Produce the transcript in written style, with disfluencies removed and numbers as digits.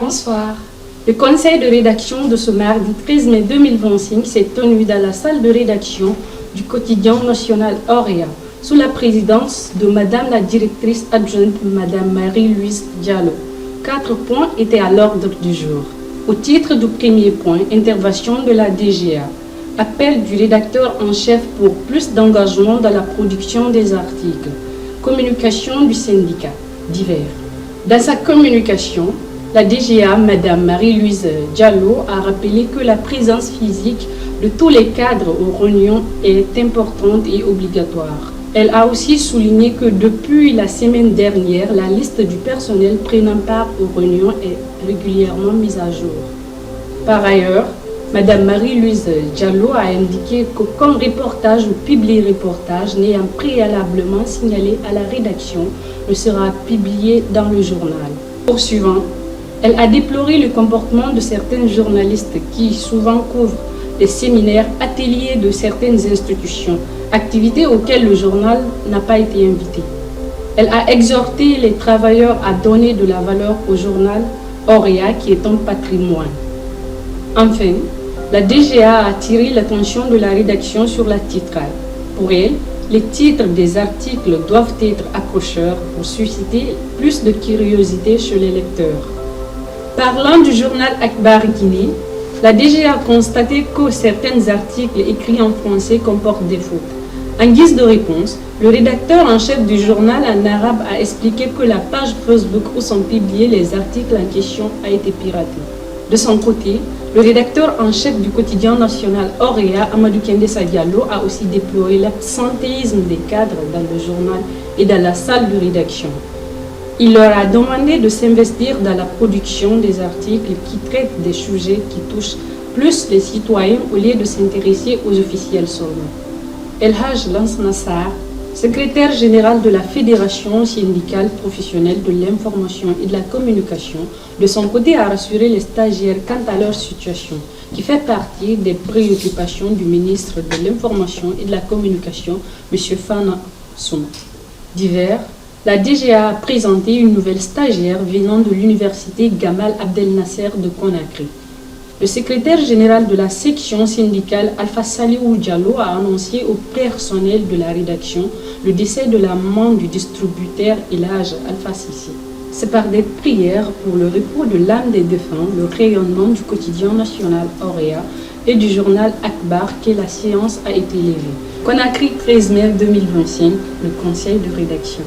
Bonsoir. Le conseil de rédaction de ce mardi 13 mai 2025 s'est tenu dans la salle de rédaction du quotidien national Auréa, sous la présidence de Madame la directrice adjointe Madame Marie-Louise Diallo. 4 points étaient à l'ordre du jour. Au titre du premier point, intervention de la DGA, appel du rédacteur en chef pour plus d'engagement dans la production des articles, communication du syndicat, divers. Dans sa communication, la DGA, Madame Marie-Louise Diallo, a rappelé que la présence physique de tous les cadres aux réunions est importante et obligatoire. Elle a aussi souligné que depuis la semaine dernière, la liste du personnel prenant part aux réunions est régulièrement mise à jour. Par ailleurs, Madame Marie-Louise Diallo a indiqué qu'aucun reportage ou publi-reportage n'ayant préalablement signalé à la rédaction ne sera publié dans le journal. Poursuivant, elle a déploré le comportement de certains journalistes qui souvent couvrent les séminaires, ateliers de certaines institutions, activités auxquelles le journal n'a pas été invité. Elle a exhorté les travailleurs à donner de la valeur au journal Auréa qui est un patrimoine. Enfin, la DGA a attiré l'attention de la rédaction sur la titrage. Pour elle, les titres des articles doivent être accrocheurs pour susciter plus de curiosité chez les lecteurs. Parlant du journal Akbar Guinée, la DGA a constaté que certains articles écrits en français comportent des fautes. En guise de réponse, le rédacteur en chef du journal en arabe a expliqué que la page Facebook où sont publiés les articles en question a été piratée. De son côté, le rédacteur en chef du quotidien national Auréa, Amadou Kendessa Diallo, a aussi déploré l'absentéisme des cadres dans le journal et dans la salle de rédaction. Il leur a demandé de s'investir dans la production des articles qui traitent des sujets qui touchent plus les citoyens au lieu de s'intéresser aux officiels seulement. El Haj Lans Nassar, secrétaire général de la Fédération syndicale professionnelle de l'information et de la communication, de son côté a rassuré les stagiaires quant à leur situation, qui fait partie des préoccupations du ministre de l'Information et de la Communication, M. Fana Souma. Divers, la DGA a présenté une nouvelle stagiaire venant de l'université Gamal Abdel Nasser de Conakry. Le secrétaire général de la section syndicale Alpha Saliou Diallo a annoncé au personnel de la rédaction le décès de la maman du distributeur Elhaj Alpha Sissi. C'est par des prières pour le repos de l'âme des défunts, le rayonnement du quotidien national Auréa et du journal Akbar que la séance a été levée. Conakry 13 mai 2025, le conseil de rédaction.